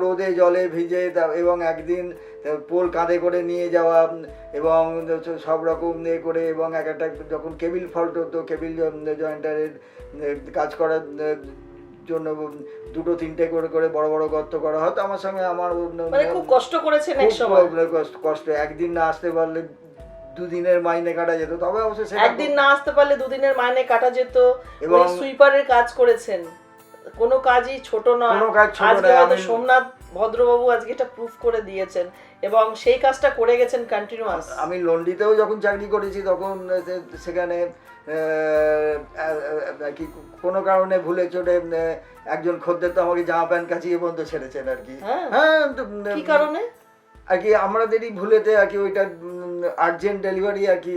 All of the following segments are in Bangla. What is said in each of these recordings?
রোদে জলে ভিজে এবং একদিন পোল কাঁধে করে নিয়ে যাওয়া এবং সব রকম করে এবং এক একটা যখন কেবিল ফল্ট হতো, কেবিল জয়েন্টারের কাজ করার জন্য দুটো তিনটে করে করে বড় বড় গর্ত করা হতো। আমার সঙ্গে আমার খুব কষ্ট করেছেন এক সময়। কষ্ট, একদিন না আসতে পারলে দুদিনের মাইনে কাটা যেত। তবে অবশ্য একদিন না আসতে পারলে দুদিনের মাইনে কাটা যেত। এবং সুইপারের কাজ করেছেন, কোনো কাজই ছোট নয়। আজকে হয়তো সোমনাথ ভদ্রবাবু আজকে এটা প্রুফ করে দিয়েছেন এবং সেই কাজটা করে গেছেন কন্টিনিউয়াস। আমি লন্ড্রিতেও যখন চাকরি করেছি তখন সেখানে কি কোনো কারণে ভুলে চটে একজন খদ্দের তো আমাকে জামা প্যান্ট কাচিয়ে পর্যন্ত ছেড়েছেন আর কি। হ্যাঁ, কি কারণে আর কি আমাদেরই ভুলেতে আর কি ওইটা আর্জেন্ট ডেলিভারি আর কি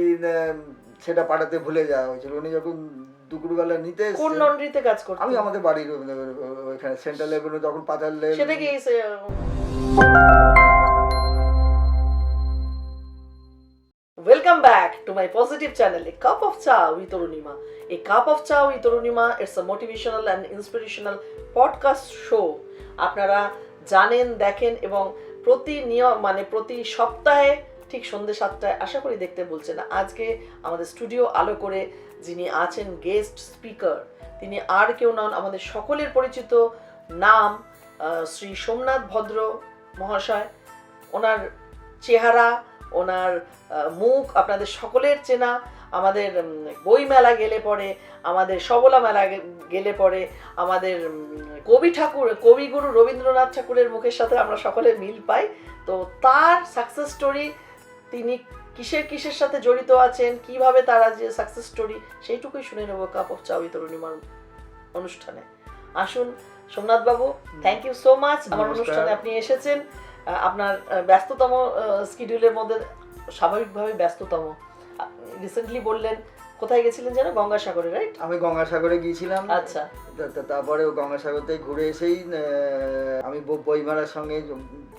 সেটা পাঠাতে ভুলে যাওয়া হয়েছিল। উনি যখন দুপুরবেলা নিতে কোন লন্ড্রিতে কাজ করতেন? আমি আমাদের বাড়ির ওইখানে সেন্ট্রাল লেভেলে যখন পাঠালে সেটা কি Welcome back to my positive channel, A Cup of Cha with Arunima. A Cup of Cha with Arunima, it's a motivational and inspirational podcast show. আপনারা জানেন, দেখেন এবং প্রতি সপ্তাহে ঠিক সন্ধ্যে 7টায় আশা করি দেখতে বলছেন। আজকে আমাদের স্টুডিও আলো করে যিনি আছেন গেস্ট স্পিকার, তিনি আর কেউ নন, আমাদের সকলের পরিচিত নাম শ্রী সোমনাথ ভদ্র মহাশয়। ওনার চেহারা, ওনার মুখ আপনাদের সকলের চেনা। আমাদের বই মেলা গেলে পরে, আমাদের সবলা মেলা গেলে পরে, আমাদের কবিগুরু রবীন্দ্রনাথ ঠাকুরের মুখের সাথে আমরা সকলে মিল পাই। তো তার সাকসেস স্টোরি, তিনি কিসের সাথে জড়িত আছেন, কিভাবে তারা যে সাকসেস স্টোরি, সেইটুকুই শুনে নেব কাপ অফ চা উইথ অরুণিমার অনুষ্ঠানে। আসুন সোমনাথ বাবু, থ্যাংক ইউ সো মাচ আমার অনুষ্ঠানে আপনি এসেছেন। আপনার ব্যস্ততম শিডিউলের মধ্যে, স্বাভাবিকভাবে ব্যস্ততম, রিসেন্টলি বললেন কোথায় গেছিলেন যেন? গঙ্গাসাগরে, রাইট? আমি গঙ্গাসাগরে গিয়েছিলাম। আচ্ছা, তারপরে গঙ্গাসাগর থেকে ঘুরে এসেই আমি বইমেলার সঙ্গে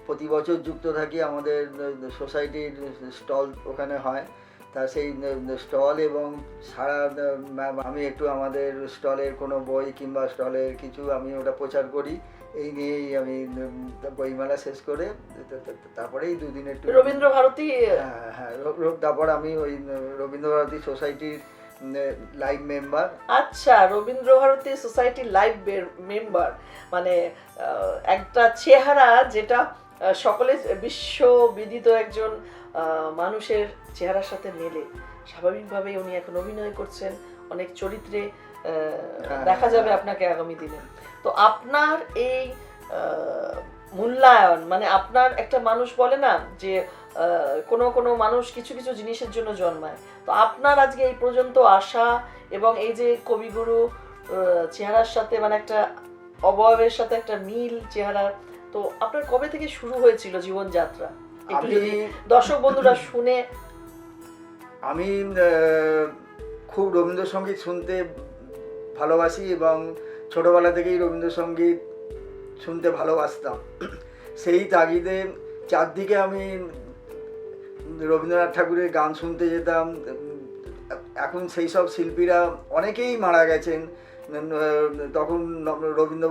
প্রতি বছর যুক্ত থাকি। আমাদের সোসাইটির স্টল ওখানে হয়, তা সেই স্টল এবং সারা আমি একটু আমাদের স্টলের কোনো বই কিংবা স্টলের কিছু আমি ওটা প্রচার করি। এই নিয়েই আমি বইমেলা শেষ করে তারপরেই দুদিনের রবীন্দ্র ভারতী, হ্যাঁ, তারপর আমি ওই রবীন্দ্র ভারতী সোসাইটির লাইভ মেম্বার। আচ্ছা, Rabindra Bharati society live member, মানে একটা চেহারা যেটা সকলে বিশ্ববিদিত একজন মানুষের চেহারার সাথে মেলে। স্বাভাবিকভাবেই উনি এখন অভিনয় করছেন অনেক চরিত্রে, দেখা যাবে আপনাকে আগামী দিনে। তো আপনার এই মূল্যায়ন, মানে আপনার একটা মানুষ বলে না যে কোনো মানুষ কিছু জিনিসের জন্য জন্মায়, তো আপনার আজকে এই পর্যন্ত আসা এবং এই যে কবিগুরু চেহারার সাথে, মানে একটা অবয়বের সাথে একটা মিল চেহারা, তো আপনার কবে থেকে শুরু হয়েছিল জীবনযাত্রা? একটু যদি দর্শক বন্ধুরা শুনে। আমি খুব রবীন্দ্রসঙ্গীত শুনতে ভালোবাসি এবং ছোটোবেলা থেকেই রবীন্দ্রসঙ্গীত শুনতে ভালোবাসতাম। সেই তাগিদে চারদিকে আমি রবীন্দ্রনাথ ঠাকুরের গান শুনতে যেতাম। এখন সেই সব শিল্পীরা অনেকেই মারা গেছেন। তখন রবীন্দ্র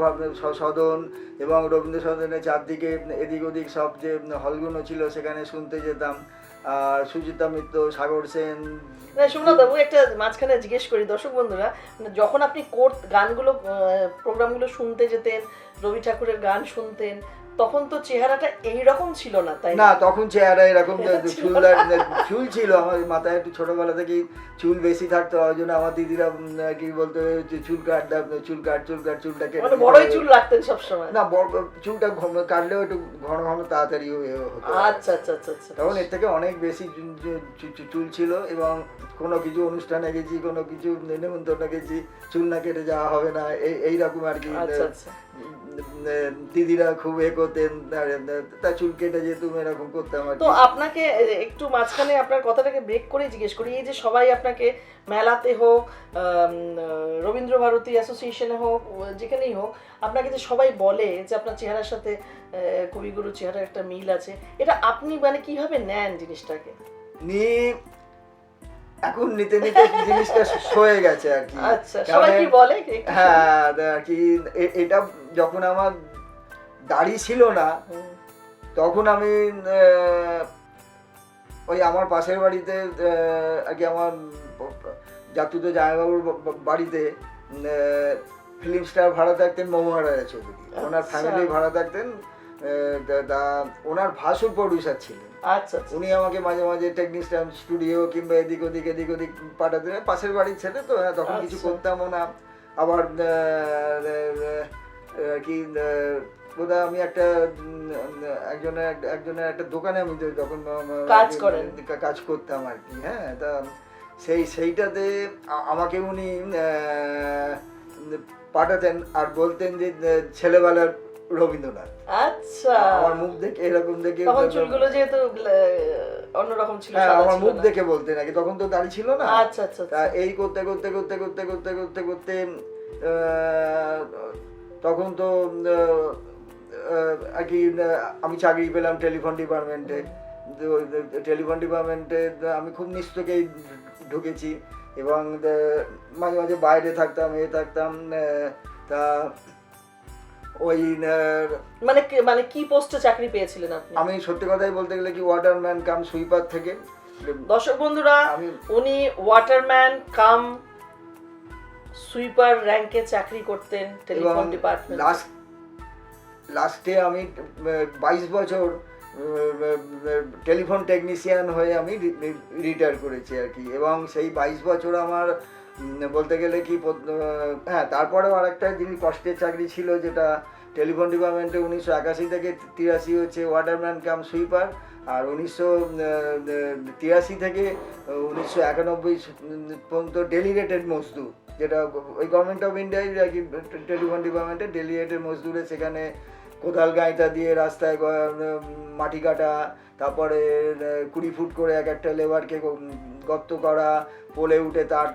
সদন এবং রবীন্দ্র সদনের চারদিকে এদিক ওদিক সব যে হলগুলো ছিল সেখানে শুনতে যেতাম। আর সুচিত্রা মিত্র, সাগর সেন। সোমনাথ বাবু, একটা মাঝখানে জিজ্ঞেস করি, দর্শক বন্ধুরা, যখন আপনি গানগুলো প্রোগ্রামগুলো শুনতে যেতেন, রবি ঠাকুরের গান শুনতেন, তখন তো চেহারাটা এইরকম ছিল না, তাই না? তখন চেহারা এরকম চুল ছিল আমার মাথায়, একটু ছোটবেলা থেকেই চুল বেশি থাকতো। ওই জন্য আমার দিদিরা কি বলতো, চুল চুলটা কেটে, বড়ই চুল রাখতেন সবসময়। না, চুলটা কাটলেও একটু ঘন ঘন তাড়াতাড়ি হতো। আচ্ছা, তখন এর থেকে অনেক বেশি চুল ছিল এবং কোনো কিছু অনুষ্ঠানে গেছি, কোনো কিছু নেমন্তন্ন গেছি, চুল না কেটে যাওয়া হবে না, এইরকম আর কি। দিদিরা খুব করতেন, তা চুল কেটে যেত, এরকম করতাম। তো আপনাকে একটু মাঝখানে আপনার কথাটাকে ব্রেক করে জিজ্ঞেস করি, এই যে সবাই আপনাকে মেলাতে হোক, রবীন্দ্র ভারতী অ্যাসোসিয়েশনে হোক, যেখানেই হোক, আপনাকে যে সবাই বলে যে আপনার চেহারার সাথে কবিগুরু চেহারার একটা মিল আছে, এটা আপনি মানে কিভাবে নেন জিনিসটাকে? এখন নিতে জিনিসটা হয়ে গেছে আর কি। আচ্ছা, সবাই কি বলে? হ্যাঁ, আর কি এটা যখন আমার দাড়ি ছিল না তখন আমি ওই আমার পাশের বাড়িতে আর কি আমার জাতুতো জামাইবাবুর বাড়িতে ফিল্ম স্টার ভাড়া থাকতেন মহারাজা চৌধুরী, ওনার ফ্যামিলি ভাড়া থাকতেন। ওনার ভাসুর প্রডিউসার ছিলেন। আচ্ছা, উনি আমাকে মাঝে মাঝে টেকনিশিয়ান স্টুডিও কিংবা এদিক ওদিক পাঠাতেন, পাশের বাড়ির ছেলে তো, হ্যাঁ তখন কিছু করতামও না। আবার কি বোধহয় আমি একটা একজনের একটা দোকানে আমি তখন কাজ করতাম আর কি। হ্যাঁ, তা সেইটাতে আমাকে উনি পাঠাতেন আর বলতেন যে ছেলেবেলার রবীন্দ্রনাথ। আচ্ছা, আমার মুখ দেখে এরকম দেখে, তখন চুলগুলো যেহেতু অন্যরকম ছিল, আমার মুখ দেখে বলতেন নাকি, তখন তো দাড়ি ছিল না। আচ্ছা আচ্ছা, তা এই করতে করতে করতে করতে করতে করতে করতে তখন তো আর কি আমি চাকরি পেলাম টেলিফোন ডিপার্টমেন্টে। টেলিফোন ডিপার্টমেন্টে আমি খুব নিস্তকেই ঢুকেছি এবং মাঝে মাঝে বাইরে থাকতাম, তা ওই মানে কি পোস্টে চাকরি পেয়েছিলেন আপনি? আমি সত্যি কথাই বলতে গেলে কি ওয়াটারম্যান কাম সুইপার থেকে। দর্শক বন্ধুরা, উনি ওয়াটারম্যান কাম সুইপার র্যাঙ্কে চাকরি করতেন টেলিফোন ডিপার্টমেন্টে। লাস্টে আমি 22 বছর টেলিফোন টেকনিশিয়ান হয়ে আমি রিটায়ার করেছি আর কি। এবং সেই 22 বছর আমার বলতে গেলে কি, হ্যাঁ তারপরেও আরেকটা যিনি কষ্টের চাকরি ছিল, যেটা টেলিফোন ডিপার্টমেন্টে 1981 থেকে 83 হচ্ছে ওয়াটারম্যান কাম সুইপার, আর 1983 থেকে 1991 পর্যন্ত ডেলিগেটেড মজদুর, যেটা ওই গভর্নমেন্ট অফ ইন্ডিয়ায় আর কি টেলিফোন ডিপার্টমেন্টে ডেলিগেটেড মজদুরে, সেখানে কোদাল গাঁইতা দিয়ে রাস্তায় মাটি কাটা, তারপরে 20 ফুট করে এক একটা লেবারকে গর্ত করা, পোলে উঠে তার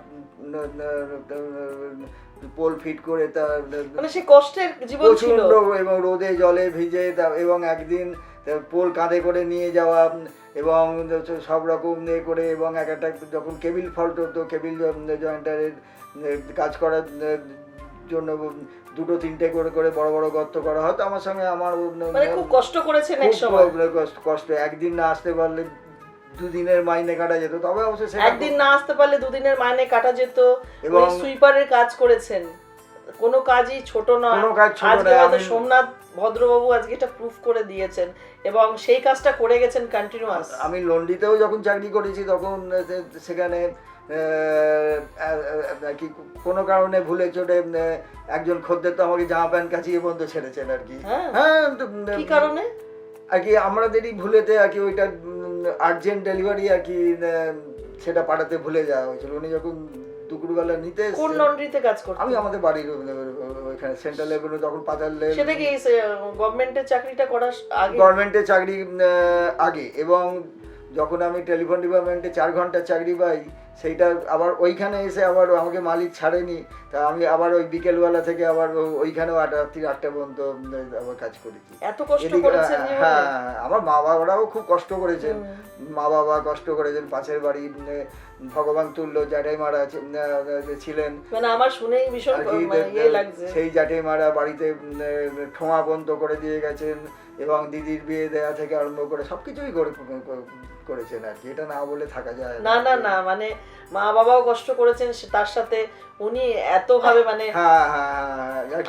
পোল ফিট করে, তার মানে সেই কষ্টের জীবন ছিল এবং রোদে জলে ভিজে, এবং একদিন পোল কাঁধে করে নিয়ে যাওয়া এবং সব রকম ইয়ে করে, এবং এক একটা যখন কেবিল ফল্ট হতো, কেবিল জয়েন্টারের কাজ করার জন্য 2-3টে করে করে বড় বড় গর্ত করা হতো। আমার সঙ্গে আমার মানে খুব কষ্ট করেছেন এক সময়। কষ্ট, একদিন না আসতে পারলে 2 দিনের মাইনে কাটা যেত। তবে অবশ্যই একদিন না আসতে পারলে 2 দিনের মাইনে কাটা যেত। এবং সুইপারের কাজ করেছেন, কোনো কাজই ছোট নয়। আজকে হয়তো সোমনাথ ভদ্রবাবু আজকে এটা প্রুফ করে দিয়েছেন এবং সেই কাজটা করে গেছেন কন্টিনিউয়াস। আমি লন্ড্রিতেও যখন চাকরি করেছি তখন সেখানে কি কোনো কারণে ভুলে চটে একজন খদ্দের তো আমাকে জামা প্যান্ট কাচিয়ে বন্ধ ছেড়েছেন আর কি। হ্যাঁ, কি কারণে আর কি আমাদেরই ভুলেতে আর কি ওইটা আর্জেন্ট ডেলিভারি আর কি সেটা পাঠাতে ভুলে যাওয়া হয়েছিল। উনি যখন দুপুরবেলা নিতে, কোন লন্ড্রিতে কাজ করতেন? আমি আমাদের বাড়ির ওইখানে সেন্ট্রাল লেভেলে যখন পাঠালে। সেটা কি গভর্নমেন্টের চাকরিটা করার আগে? গভর্নমেন্টের চাকরি আগে। এবং যখন আমি টেলিফোন ডিপার্টমেন্টে 4 ঘন্টা চাকরি পাই, সেইটা আবার ওইখানে এসে আবার আমাকে মালিক ছাড়েনি, তা আমি আবার ওই বিকেলবেলা থেকে আবার ওইখানেও রাত্রি 8টা পর্যন্ত আবার কাজ করেছি। এত কষ্ট করেছেন? হ্যাঁ, আমার মা বাবারাও খুব কষ্ট করেছেন। মা বাবা কষ্ট করেছেন, পাশের বাড়ি ভগবান তুল্য জ্যাঠাইমারা ছিলেন, মানে আমার শুনেই ভীষণ ইয়ে লাগছে। সেই জ্যাঠাইমারা বাড়িতে ঠোঙা বন্ধ করে দিয়ে গেছেন এবং দিদির বিয়ে দেওয়া থেকে আরম্ভ করে সবকিছুই করেছেন আর কি। এটা না বলে থাকা যায় না। না না, মানে মা বাবাও কষ্ট করেছেন, তার সাথে উনি এত ভাবে মানে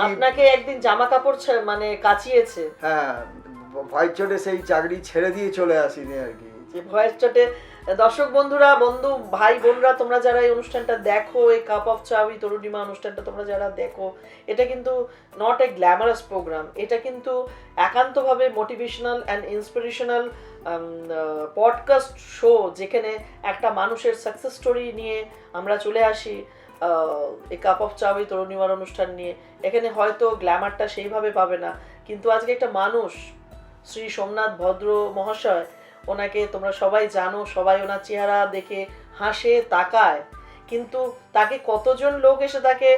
আপনাকে একদিন জামা কাপড় মানে কাচিয়েছে। হ্যাঁ, ভয়ের চোটে সেই চাকরি ছেড়ে দিয়ে চলে আসিনি আর কি। ভয়ের চোটে। দর্শক বন্ধুরা, বন্ধু ভাই বোনরা, তোমরা যারা এই অনুষ্ঠানটা দেখো, এই cup of cha with Arunima অনুষ্ঠানটা তোমরা যারা দেখো, এটা কিন্তু নট এ গ্ল্যামারাস প্রোগ্রাম। এটা কিন্তু একান্তভাবে motivational and inspirational podcast show, যেখানে একটা মানুষের সাকসেস স্টোরি নিয়ে আমরা চলে আসি এই কাপ অফ চা উইথ অরুণিমার অনুষ্ঠান নিয়ে। এখানে হয়তো গ্ল্যামারটা সেইভাবে পাবে না, কিন্তু আজকে একটা মানুষ, শ্রী সোমনাথ ভদ্র মহাশয়, ওনাকে তোমরা সবাই জানো, সবাই ওনার চেহারা দেখে হাসে, তাকায়, কিন্তু তাকে কতজন লোক এসে তাকে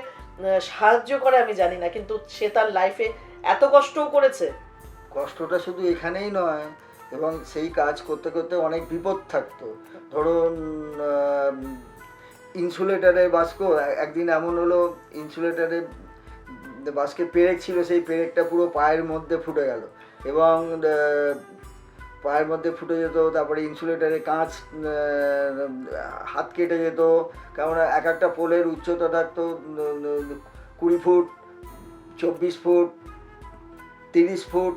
সাহায্য করে আমি জানি না, কিন্তু সে তার লাইফে এত কষ্টও করেছে। কষ্টটা শুধু এখানেই নয়, এবং সেই কাজ করতে করতে অনেক বিপদ থাকতো। ধরুন ইনসুলেটারে বাস্ক, একদিন এমন হলো ইনসুলেটারে বাস্কের পেরেক ছিল, সেই পেরেকটা পুরো পায়ের মধ্যে ফুটে গেল এবং পায়ের মধ্যে ফুটে যেত। তারপরে ইনসুলেটারের কাঁচ হাত কেটে যেত, কারণ এক একটা পোলের উচ্চতা থাকতো 20 ফুট, 24 ফুট, 30 ফুট,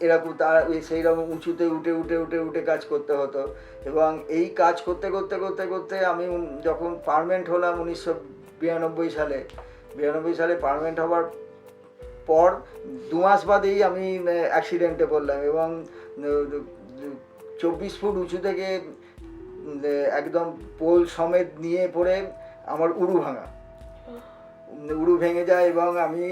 এরকম তার সেই রকম উঁচুতে উঠে উঠে উঠে উঠে কাজ করতে হতো। এবং এই কাজ করতে করতে করতে করতে আমি যখন পার্মানেন্ট হলাম 1992 সালে, 92 সালে পার্মানেন্ট হওয়ার পর 2 মাস বাদেই আমি অ্যাক্সিডেন্টে পড়লাম এবং 24 ফুট উঁচু থেকে একদম পোল সমেত নিয়ে পড়ে আমার উড়ু ভেঙে যায় এবং আমি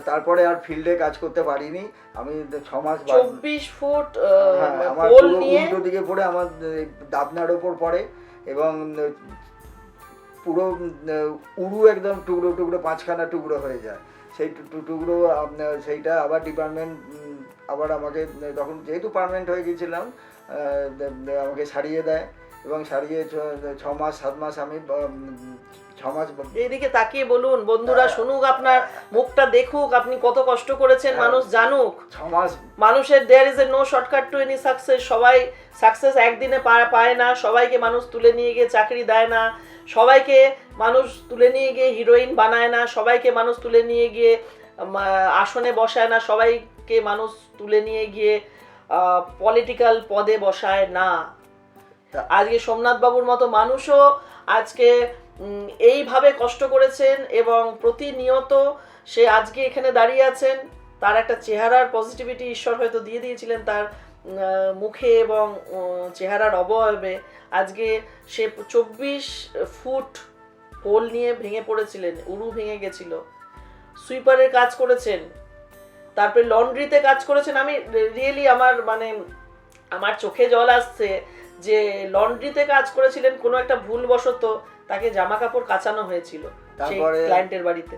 তারপরে আর ফিল্ডে কাজ করতে পারিনি। আমি 6 মাস 24 ফুট আমার পোল পুরো নিয়ে উল্টো দিকে পড়ে আমার দাবনার ওপর পড়ে এবং পুরো উড়ু একদম টুকরো টুকরো 5খানা টুকরো হয়ে যায়। সেই টুকরো সেইটা আবার ডিপার্টমেন্ট আবার আমাকে, তখন যেহেতু পার্মানেন্ট হয়ে গিয়েছিলাম, আমাকে সারিয়ে দেয় এবং সারিয়ে 6 মাস 7 মাস আমি 6 মাস। এইদিকে তাকিয়ে বলুন, বন্ধুরা শুনুক, আপনার মুখটা দেখুক, আপনি কত কষ্ট করেছেন, মানুষ জানুক। 6 মাস মানুষের there is a no shortcut to any success. সবাই সাকসেস একদিনে পায় না, সবাইকে মানুষ তুলে নিয়ে গিয়ে চাকরি দেয় না, সবাইকে মানুষ তুলে নিয়ে গিয়ে হিরোইন বানায় না, সবাইকে মানুষ তুলে নিয়ে গিয়ে আসনে বসায় না, সবাইকে মানুষ তুলে নিয়ে গিয়ে পলিটিক্যাল পদে বসায় না। আজকে সোমনাথ বাবুর মতো মানুষও আজকে এইভাবে কষ্ট করেছেন এবং প্রতিনিয়ত সে আজকে এখানে দাঁড়িয়ে আছেন। তার একটা চেহারার পজিটিভিটি ঈশ্বর হয়তো দিয়ে দিয়েছিলেন তার মুখে এবং চেহারার অবয়বে। আজকে সে 24 ফুট পোল নিয়ে ভেঙে পড়েছিলেন, উরু ভেঙে গেছিল। সুইপারের কাজ করেছেন, তারপরে লন্ড্রিতে কাজ করেছেন। আমি রিয়েলি আমার চোখে জল আসছে যে লন্ড্রিতে কাজ করেছিলেন, কোনো একটা ভুলবশত তাকে জামা কাপড় কাচানো হয়েছিল তারপরে ক্লায়েন্টের বাড়িতে।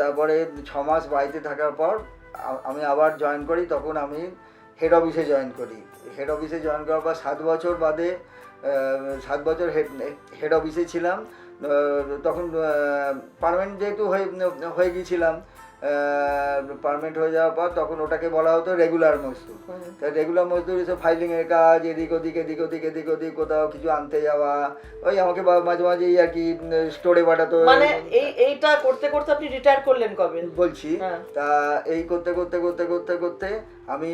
তারপরে 6 মাস বাড়িতে থাকার পর আমি আবার জয়েন করি। তখন আমি হেড অফিসে জয়েন করি। হেড অফিসে জয়েন করার পর 7 বছর বাদে 7 বছর হেড অফিসে ছিলাম। তখন পার্মানেন্ট যেহেতু হয়ে গিয়েছিলাম, পার্মানেন্ট হয়ে যাওয়ার পর তখন ওটাকে বলা হতো রেগুলার মজদুর। তা রেগুলার মজদুর এসব ফাইলিংয়ের কাজ, এদিক ওদিক কোথাও কিছু আনতে যাওয়া, ওই আমাকে মাঝে মাঝে আর কি স্টোরে পাঠাতো। মানে এইটা করতে করতে আপনি রিটায়ার করলেন কবে বলছি? তা এই করতে করতে করতে করতে করতে আমি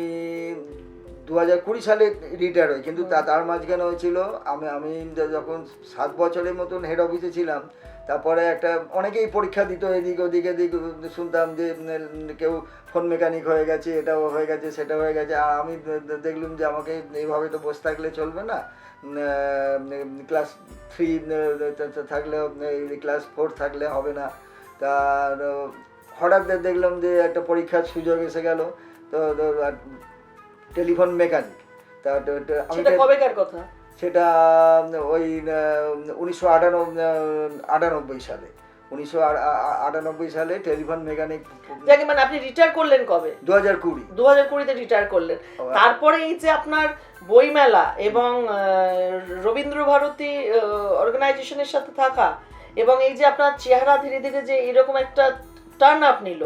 2020 সালে রিটায়ার হই। কিন্তু তার মাঝখানে হয়েছিল আমি যখন 7 বছরের মতন হেড অফিসে ছিলাম, তারপরে অনেকেই পরীক্ষা দিত, এদিক শুনতাম যে কেউ ফোন মেকানিক হয়ে গেছে, এটাও হয়ে গেছে, সেটা হয়ে গেছে। আর আমি দেখলাম যে আমাকে এইভাবে তো বসে থাকলে চলবে না। ক্লাস 3 থাকলে, ক্লাস 4 থাকলে হবে না। তার হঠাৎ দেখলাম যে একটা পরীক্ষার সুযোগ এসে গেল, তো টেলিফোন মেকানিক। তা কবেকার কথা? সেটা ওই 1998 সালে। 1998 সালে টেলিফোন মেকানিক। মানে আপনি রিটায়ার করলেন কবে? 2020-তে রিটায়ার করলেন। তারপরে এই যে আপনার বইমেলা এবং রবীন্দ্র ভারতী অর্গানাইজেশনের সাথে থাকা এবং এই যে আপনার চেহারা ধীরে ধীরে যে এরকম একটা টার্ন আপ নিল,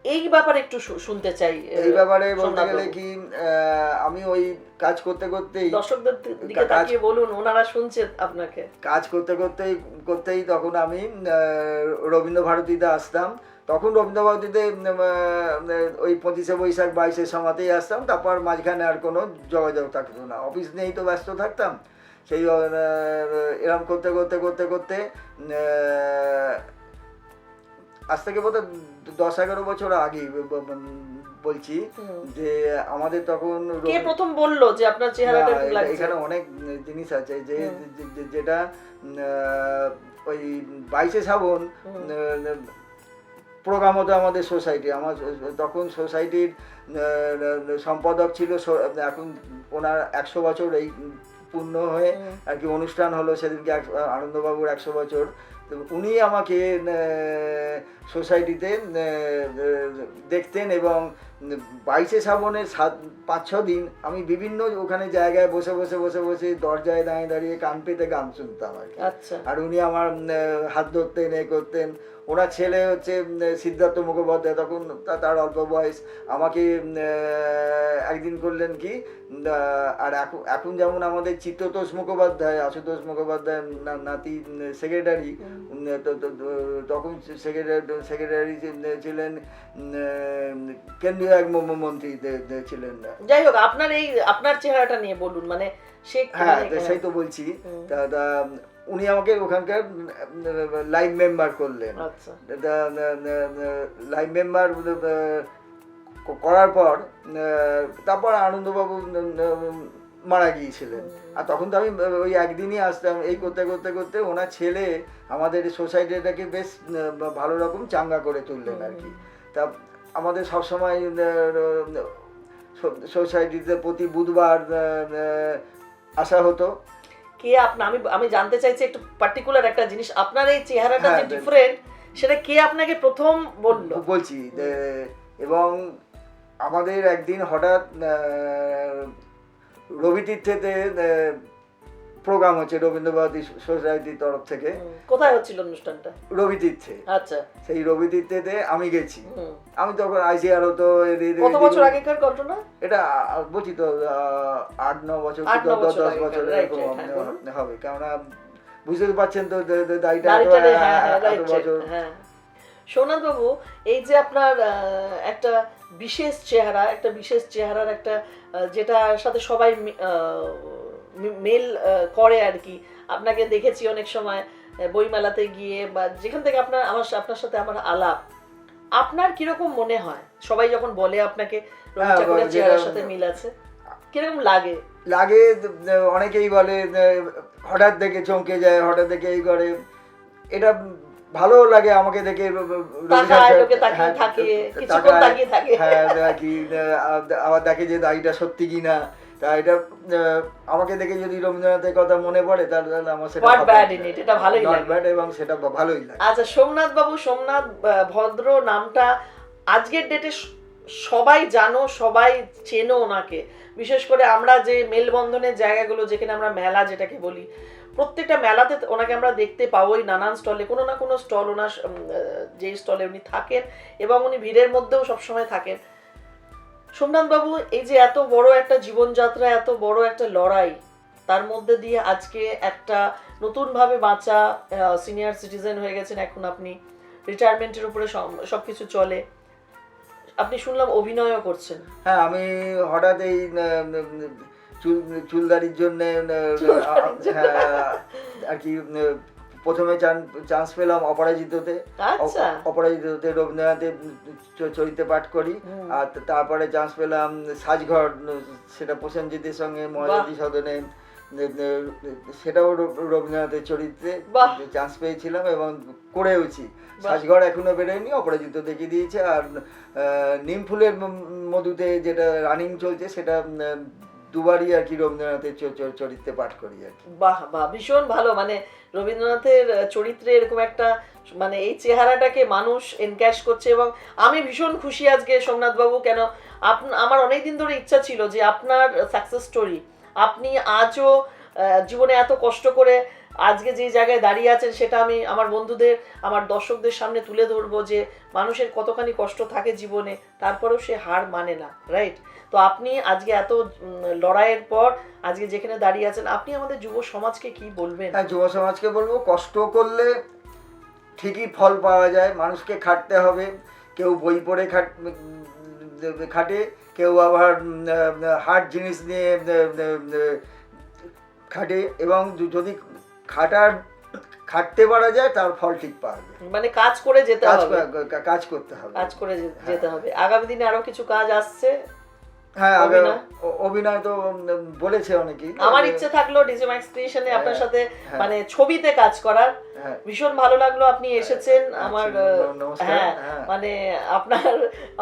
এই ব্যাপারে একটু শুনতে চাই। এই ব্যাপারে বলতে গেলে কি, আমি ওই কাজ করতে করতেই, দর্শকদের দিকে তাকিয়ে বলুন, ওনারা শুনছেন আপনাকে। কাজ করতে করতেই তখন আমি রবীন্দ্র ভারতীতে আসতাম। তখন রবীন্দ্র ভারতীতে ওই 25শে বৈশাখ 22শে সময়তেই আসতাম। তারপর মাঝখানে আর কোনো যোগাযোগ থাকতো না, অফিস নিয়েই তো ব্যস্ত থাকতাম। সেই এরম করতে করতে করতে করতে আজ থেকে বোধহয় 10-11 বছর আগে বলছি যে আমাদের তখন কে প্রথম বললো যে আপনার চেহারাটা একটু লাগছে? এখানে অনেক জিনিস আছে যে যেটা ওই 22শে শ্রাবণ প্রোগ্রাম হতো আমাদের সোসাইটি। আমার তখন সোসাইটির সম্পাদক ছিল, এখন ওনার 100 বছর এই পূর্ণ হয়ে আর কি অনুষ্ঠান হলো সেদিনকে, আনন্দবাবুর 100 বছর। তো উনি আমাকে সোসাইটিতে দেখতেন এবং 22শে শ্রাবণের 5-6 দিন আমি বিভিন্ন ওখানে জায়গায় বসে বসে বসে বসে দরজায় দাঁড়িয়ে দাঁড়িয়ে কান পেতে গান শুনতাম আর কি। আচ্ছা আর উনি আমার হাত ধরতেন এ করতেন। ওনার ছেলে হচ্ছে সিদ্ধার্থ মুখোপাধ্যায়, তখন তার অল্প বয়স, আমাকে একদিন করলেন কি, আর এখন যেমন আমাদের চিত্ততোষ মুখোপাধ্যায়, আশুতোষ মুখোপাধ্যায় নাতি সেক্রেটারি, তখন সেক্রেটারি ছিলেন, কেন্দ্রীয় এক মন্ত্রী ছিলেন। যাই হোক, আপনার চেহারাটা নিয়ে বলুন, মানে সে হ্যাঁ সেই তো বলছি। তা উনি আমাকে ওখানকার লাইভ মেম্বার করলেন। আচ্ছা লাইভ মেম্বার করার পর তারপর আনন্দবাবু মারা গিয়েছিলেন। আর তখন তো আমি ওই একদিনই আসতাম। এই করতে করতে করতে ওনার ছেলে আমাদের সোসাইটিটাকে বেশ ভালো রকম চাঙ্গা করে তুললেন আর কি। তা আমাদের সবসময় সোসাইটিতে প্রতি বুধবার আসা হতো। কে আমি জানতে চাইছি একটু পার্টিকুলার একটা জিনিস, আপনার এই চেহারাটা যে ডিফারেন্ট, সেটা কে আপনাকে প্রথম বললো? বলছি, এবং আমাদের একদিন হঠাৎ রবি তীর্থেতে প্রোগ্রাম হচ্ছে রবীন্দ্রভারতী সোসাইটির তরফ থেকে। কোথায় হচ্ছিল অনুষ্ঠানটা? রবি তীর্থে। আচ্ছা, সেই রবি তীর্থেতে আমি গেছি। আমি তখন আইসিআর হতো। কত বছর আগেকার ঘটনা এটা? বলছি তো 8-9 বছর 10 বছর এরকম হবে, কেননা বুঝতে পারছেন তো দায়িটা এত বছর। সোমনাথ বাবু, এই যে আপনার একটা বিশেষ চেহারার একটা যেটার সাথে সবাই মেল করে আর কি, আপনাকে দেখেছি অনেক সময় বইমেলাতে গিয়ে বা যেখান থেকে আপনার সাথে আমার আলাপ, আপনার কিরকম মনে হয় সবাই যখন বলে আপনাকে রবি ঠাকুরের চেহারার সাথে মিল আছে, কিরকম লাগে? অনেকেই বলে, হঠাৎ দেখে চমকে যায়, হঠাৎ দেখে এই করে, এটা ভালো লাগে আমাকে দেখে। আবার দেখে যে দাড়িটা সত্যি কিনা, তা এটা আমাকে দেখে যদি রবীন্দ্রনাথের কথা মনে পড়ে তাহলে আমার সেটা ভালোই লাগে এবং সেটা ভালোই লাগে। আচ্ছা সোমনাথ বাবু, সোমনাথ ভদ্র নামটা আজকের ডেটে সবাই জানো, সবাই চেনো ওনাকে। বিশেষ করে আমরা যে মেলবন্ধনের জায়গাগুলো, যেখানে আমরা মেলা যেটাকে বলি, প্রত্যেকটা মেলাতে ওনাকে আমরা দেখতে পাবোই, নানান স্টলে, কোনো না কোনো স্টল ওনার, যে স্টলে উনি থাকেন এবং উনি ভিড়ের মধ্যেও সবসময় থাকেন। সোমনাথ বাবু, এই যে এত বড় একটা জীবনযাত্রা, এত বড় একটা লড়াই, তার মধ্যে দিয়ে আজকে একটা নতুনভাবে বাঁচা সিনিয়র সিটিজেন হয়ে গেছেন, এখন আপনি রিটায়ারমেন্টের উপরে সবকিছু চলে, আপনি শুনলাম অভিনয়ও করছেন। হ্যাঁ, আমি হঠাৎ এই চুলদারির জন্য আর কি প্রথমে চান্স পেলাম অপরাজিততে। অপরাজিততে রবীন্দ্রনাথের চরিত্রে পাঠ করি। আর তারপরে চান্স পেলাম সাজঘর, সেটা প্রসেনজিতের সঙ্গে মহাজাতি সদনে, সেটাও রবীন্দ্রনাথের চরিত্রে চান্স পেয়েছিলাম এবং করেওছি। সাজঘর এখনো বেরোয়নি, অপরাজিত দেখিয়ে দিয়েছে। আর নিমফুলের মধুতে যেটা রানিং চলছে, সেটা দুবারই আর কি রবীন্দ্রনাথের চরিত্রে পাঠ করি আর কি। বাহ বাহ, ভীষণ ভালো। মানে রবীন্দ্রনাথের চরিত্রে এরকম একটা, মানে এই চেহারাটাকে মানুষ এনক্যাশ করছে এবং আমি ভীষণ খুশি আজকে সোমনাথ বাবু। কেন, আমার অনেকদিন ধরে ইচ্ছা ছিল যে আপনার সাকসেস স্টোরি, আপনি আজও জীবনে এত কষ্ট করে আজকে যে জায়গায় দাঁড়িয়ে আছেন, সেটা আমি আমার বন্ধুদের, আমার দর্শকদের সামনে তুলে ধরবো যে মানুষের কতখানি কষ্ট থাকে জীবনে, তারপরেও সে হার মানে না, রাইট? তো আপনি আজকে এত লড়াইয়ের পর আজকে যেখানে দাঁড়িয়ে আছেন, আপনি আমাদের যুব সমাজকে কি বলবেন? হ্যাঁ, যুব সমাজকে বলবো, কষ্ট করলে ঠিকই ফল পাওয়া যায়। মানুষকে খাটতে হবে। কেউ বই পড়ে খাটে, কেউ আবার হার্ড জিনিস নিয়ে খাটে, এবং যদি খাটতে পারা যায় তার ফল ঠিক পাবে। মানে কাজ করে যেতে হবে, কাজ করতে হবে, কাজ করে যেতে হবে। আগামী দিনে আরো কিছু কাজ আসছে। হ্যাঁ, অভিনয় তো বলেছে অনেকেই। আমার ইচ্ছে থাকলো ডিজে ম্যাক্স ক্রিয়েশনে আপনার সাথে মানে ছবিতে কাজ করার। ভীষণ ভালো লাগলো আপনি এসেছেন। আমার হ্যাঁ, মানে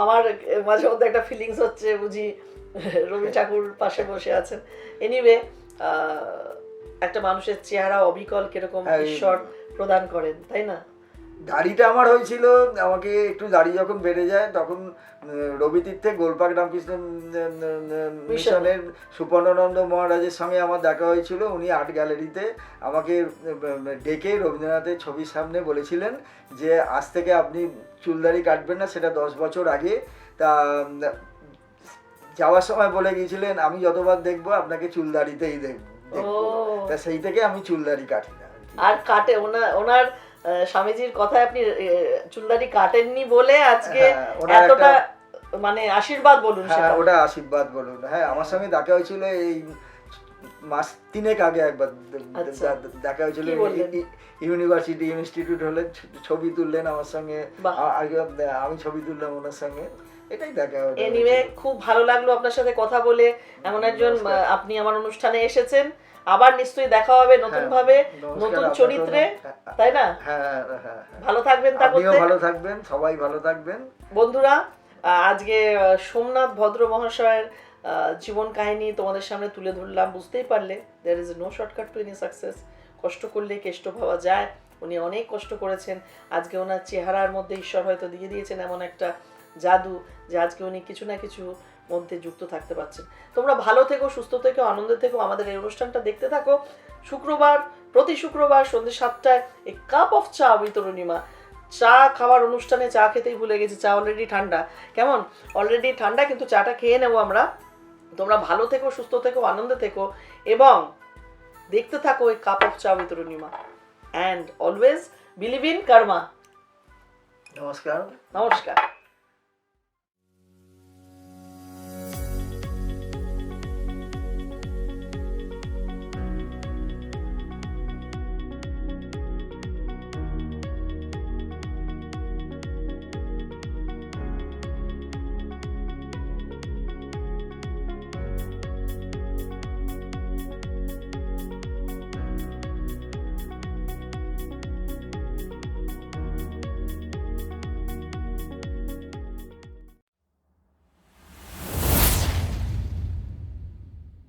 আমার মাঝে মধ্যে একটা ফিলিংস হচ্ছে, বুঝি রবি ঠাকুর পাশে বসে আছেন। এনিওয়ে, একটা মানুষের চেহারা অবিকল কিরকম ঈশ্বর প্রদান করেন, তাই না? দাড়িটা আমার হয়েছিল, আমাকে একটু দাড়ি যখন বেড়ে যায় তখন রবি তীর্থে গোলপাক রামকৃষ্ণ মিশনের সুপর্ণানন্দ মহারাজের সঙ্গে আমার দেখা হয়েছিল। উনি আর্ট গ্যালারিতে আমাকে ডেকে রবীন্দ্রনাথের ছবির সামনে বলেছিলেন যে আজ থেকে আপনি চুলদাড়ি কাটবেন না, সেটা 10 বছর আগে। তা যাওয়ার সময় বলে গিয়েছিলেন আমি যতবার দেখবো আপনাকে চুলদাড়িতেই দেখবো। তা সেই থেকে আমি চুলদাড়ি কাটি না। আর কাটে ওনার স্বামীজির কথায় আপনি চুলদাড়ি কাটেননি বলে আজকে এতটা মানে আশীর্বাদ বলুন। হ্যাঁ, ওটা আশীর্বাদ বলুন। হ্যাঁ, আমার সঙ্গে দেখা হয়েছিল এই মাস 3 আগে একবার দেখা হয়েছিল। ইউনিভার্সিটি ইনস্টিটিউট হলে ছবি তুললেন আমার সঙ্গে, আমি ছবি তুললাম ওনার সঙ্গে, এটাই দেখা হলো। এনিওয়ে খুব ভালো লাগলো আপনার সাথে কথা বলে। এমন একজন আপনি আমার অনুষ্ঠানে এসেছেন, আবার নিশ্চয়ই দেখা হবে নতুন ভাবে, নতুন চরিত্রে, তাই না? হ্যাঁ, ভালো থাকবেন। আপনিও ভালো থাকবেন, সবাই ভালো থাকবেন। বন্ধুরা, আজকে সোমনাথ ভদ্র মহাশয়ের জীবন কাহিনী তোমাদের সামনে তুলে ধরলাম। বুঝতেই পারলে there is no shortcut to any success. কষ্ট করলে কেষ্ট পাওয়া যায়। উনি অনেক কষ্ট করেছেন। আজকে ওনার চেহারার মধ্যে ঈশ্বর হয়তো দিয়ে দিয়েছেন এমন একটা জাদু যে আজকে উনি কিছু না কিছু মধ্যে যুক্ত থাকতে পারছেন। তোমরা ভালো থেকো, সুস্থ থেকো, আনন্দে থেকো। আমাদের এই অনুষ্ঠানটা দেখতে থাকো। প্রতি শুক্রবার সন্ধ্যে 7টায় এ cup of cha with Arunima. চা খাওয়ার অনুষ্ঠানে চা খেতেই ভুলে গেছি। চা অলরেডি ঠান্ডা। কেমন? অলরেডি ঠান্ডা, কিন্তু চাটা খেয়ে নেবো আমরা। তোমরা ভালো থেকো, সুস্থ থেকো, আনন্দে থেকো এবং দেখতে থাকো এই cup of cha with Arunima. And always believe in karma. নমস্কার। নমস্কার।